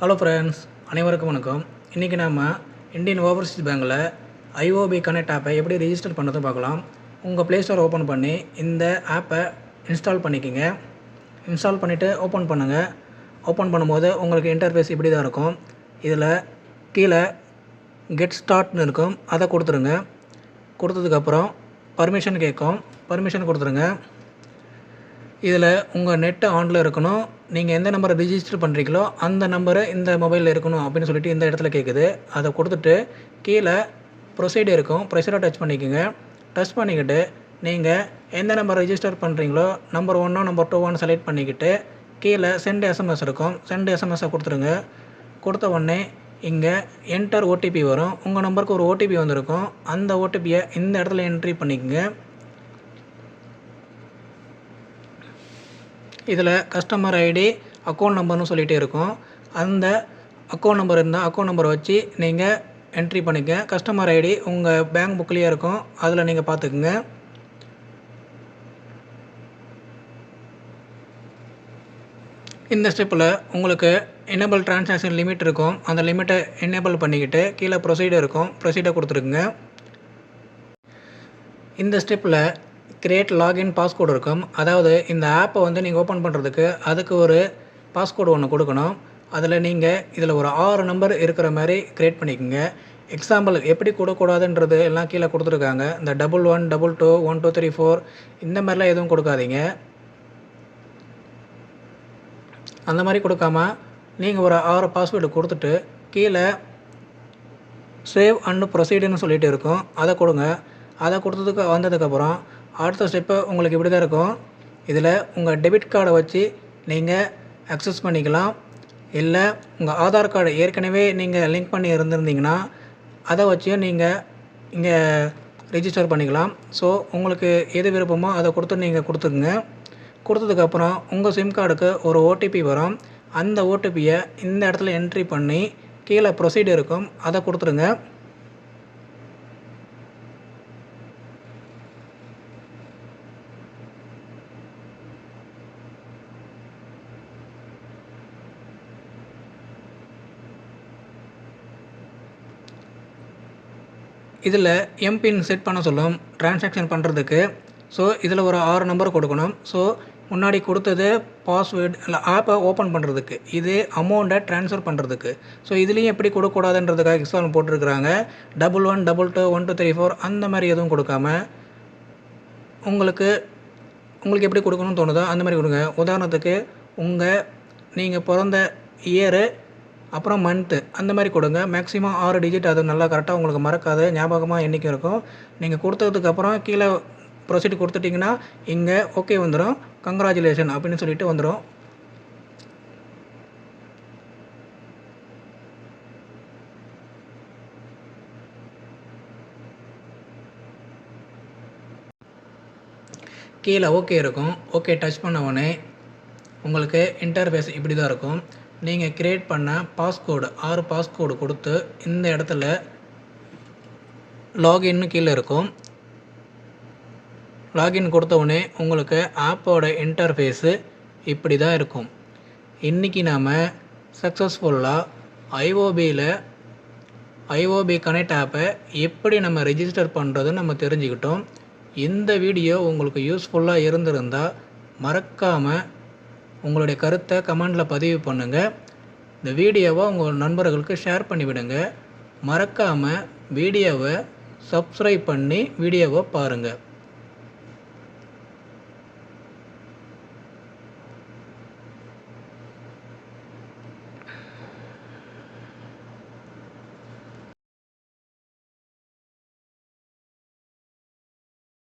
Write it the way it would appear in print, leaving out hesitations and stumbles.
Hello friends, அனைவருக்கும் வணக்கம். இன்றைக்கி நம்ம இந்தியன் ஓவர்சீஸ் பேங்கில் ஐஓபி கனெக்ட் ஆப்பை எப்படி ரிஜிஸ்டர் பண்ணுறது பார்க்கலாம். உங்கள் ப்ளே ஸ்டோர் ஓப்பன் பண்ணி இந்த ஆப்பை இன்ஸ்டால் பண்ணிக்கோங்க. இன்ஸ்டால் பண்ணிவிட்டு ஓப்பன் பண்ணுங்கள். ஓப்பன் பண்ணும்போது உங்களுக்கு இன்டர்ஃபேஸ் இப்படி தான் இருக்கும். இதில் கீழே கெட் ஸ்டார்ட்னு இருக்கும், அதை கொடுத்துருங்க. கொடுத்ததுக்கப்புறம் பர்மிஷன் கேட்கும், பர்மிஷன் கொடுத்துருங்க. இதில் உங்கள் நெட்டு ஆனில் இருக்கணும். நீங்கள் எந்த நம்பரை ரிஜிஸ்டர் பண்ணுறீங்களோ அந்த நம்பரு இந்த மொபைலில் இருக்கணும் அப்படின்னு சொல்லிட்டு இந்த இடத்துல கேட்குது. அதை கொடுத்துட்டு கீழே ப்ரொசீட் இருக்கும், ப்ரொசீடரை டச் பண்ணிக்கோங்க. டச் பண்ணிக்கிட்டு நீங்கள் எந்த நம்பர் ரிஜிஸ்டர் பண்ணுறீங்களோ நம்பர் 1 நம்பர் 2 செலக்ட் பண்ணிக்கிட்டு கீழே சென்ட் எஸ்எம்எஸ் இருக்கும், சென்ட் எஸ்எம்எஸை கொடுத்துருங்க. கொடுத்த உடனே இங்கே என்டர் ஓடிபி வரும். உங்கள் நம்பருக்கு ஒரு ஓடிபி வந்திருக்கும். அந்த ஓடிபியை இந்த இடத்துல என்ட்ரி பண்ணிக்கோங்க. இதில் கஸ்டமர் ஐடி, அக்கௌண்ட் நம்பர்னு சொல்லிகிட்டே இருக்கும். அந்த அக்கௌண்ட் நம்பர் இருந்தால் அக்கௌண்ட் நம்பரை வச்சு நீங்கள் என்ட்ரி பண்ணிக்க. கஸ்டமர் ஐடி உங்கள் பேங்க் புக்லேயே இருக்கும், அதில் நீங்கள் பார்த்துக்குங்க. இந்த ஸ்டெப்பில் உங்களுக்கு எனேபிள் டிரான்சாக்ஷன் லிமிட் இருக்கும். அந்த லிமிட்டை எனேபிள் பண்ணிக்கிட்டு கீழே ப்ரொசீடர் இருக்கும், ப்ரொசீடர் கொடுத்துருக்குங்க. இந்த ஸ்டெப்பில் கிரியேட் லாகின் பாஸ்கோடு இருக்கும். அதாவது இந்த ஆப்பை நீங்கள் ஓப்பன் பண்ணுறதுக்கு அதுக்கு ஒரு பாஸ்கோடு ஒன்று கொடுக்கணும். அதில் நீங்கள் இதில் ஒரு 6 நம்பர் இருக்கிற மாதிரி க்ரியேட் பண்ணிக்கோங்க. எக்ஸாம்பிள் எப்படி கொடுக்கூடாதுன்றது எல்லாம் கீழே கொடுத்துருக்காங்க. இந்த 11 22 1 2 3 4 இந்த மாதிரிலாம் எதுவும் கொடுக்காதீங்க. அந்த மாதிரி கொடுக்காம நீங்கள் ஒரு 6 பாஸ்வேர்டு கொடுத்துட்டு கீழே சேவ் அண்ட் ப்ரொசீடுன்னு சொல்லிட்டு இருக்கும், அதை கொடுங்க. அதை கொடுத்ததுக்கு வந்ததுக்கப்புறம் அடுத்த ஸ்டெப்பு உங்களுக்கு இப்படி தான் இருக்கும். இதில் உங்கள் டெபிட் கார்டை வச்சு நீங்கள் அக்சஸ் பண்ணிக்கலாம். இல்லை உங்கள் ஆதார் கார்டு ஏற்கனவே நீங்கள் லிங்க் பண்ணி இருந்திருந்தீங்கன்னா அதை வச்சு நீங்கள் இங்கே ரிஜிஸ்டர் பண்ணிக்கலாம். ஸோ உங்களுக்கு எது விருப்பமோ அதை கொடுத்து நீங்கள் கொடுத்துக்குங்க. கொடுத்ததுக்கப்புறம் உங்கள் சிம் கார்டுக்கு ஒரு ஓடிபி வரும். அந்த ஓடிபியை இந்த இடத்துல என்ட்ரி பண்ணி கீழே ப்ரொசீட் இருக்கும், அதை கொடுத்துருங்க. இதில் எம்பின் செட் பண்ண சொல்லும் டிரான்சாக்ஷன் பண்ணுறதுக்கு. ஸோ இதில் ஒரு 6 நம்பர் கொடுக்கணும். ஸோ முன்னாடி கொடுத்தது பாஸ்வேர்டு இல்லை ஆப்பை ஓப்பன் பண்ணுறதுக்கு, இது அமௌண்ட்டை ட்ரான்ஸ்ஃபர் பண்ணுறதுக்கு. ஸோ இதுலேயும் எப்படி கொடுக்கூடாதுன்றதுக்காக எக்ஸாம்பிள் போட்டிருக்கிறாங்க. 11 22 1 2 3 4 அந்த மாதிரி எதுவும் கொடுக்காம உங்களுக்கு எப்படி கொடுக்கணும்னு தோணுதோ அந்த மாதிரி கொடுங்க. உதாரணத்துக்கு நீங்கள் பிறந்த இயரு அப்புறம் மந்த்து அந்த மாதிரி கொடுங்க. மேக்ஸிமம் 6 டிஜிட், அது நல்லா கரெக்டாக உங்களுக்கு மறக்காது, ஞாபகமாக என்றைக்கும் இருக்கும். நீங்கள் கொடுத்ததுக்கப்புறம் கீழே ப்ரொசீட் கொடுத்துட்டிங்கன்னா இங்கே ஓகே வந்துடும், கங்க்ராச்சுலேஷன் அப்படின்னு சொல்லிட்டு வந்துடும். கீழே ஓகே இருக்கும். ஓகே டச் பண்ண உடனே உங்களுக்கு இன்டர்ஃபேஸ் இப்படி தான் இருக்கும். நீங்கள் க்ரியேட் பண்ண பாஸ்கோடு 6 பாஸ்கோடு கொடுத்து இந்த இடத்துல லாகின்னு கீழே இருக்கும். லாகின் கொடுத்த உடனே உங்களுக்கு ஆப்போட இன்டர்ஃபேஸு இப்படி தான் இருக்கும். இன்றைக்கி நாம் சக்ஸஸ்ஃபுல்லாக ஐஓபி கனெக்ட் ஆப்பை எப்படி நம்ம ரெஜிஸ்டர் பண்ணுறதுன்னு நம்ம தெரிஞ்சுக்கிட்டோம். இந்த வீடியோ உங்களுக்கு யூஸ்ஃபுல்லாக இருந்திருந்தால் மறக்காமல் உங்களுடைய கருத்தை கமெண்டில் பதிவு பண்ணுங்கள். இந்த வீடியோவை உங்கள் நண்பர்களுக்கு ஷேர் பண்ணிவிடுங்க. மறக்காமல் வீடியோவை சப்ஸ்கிரைப் பண்ணி வீடியோவை பாருங்கள்.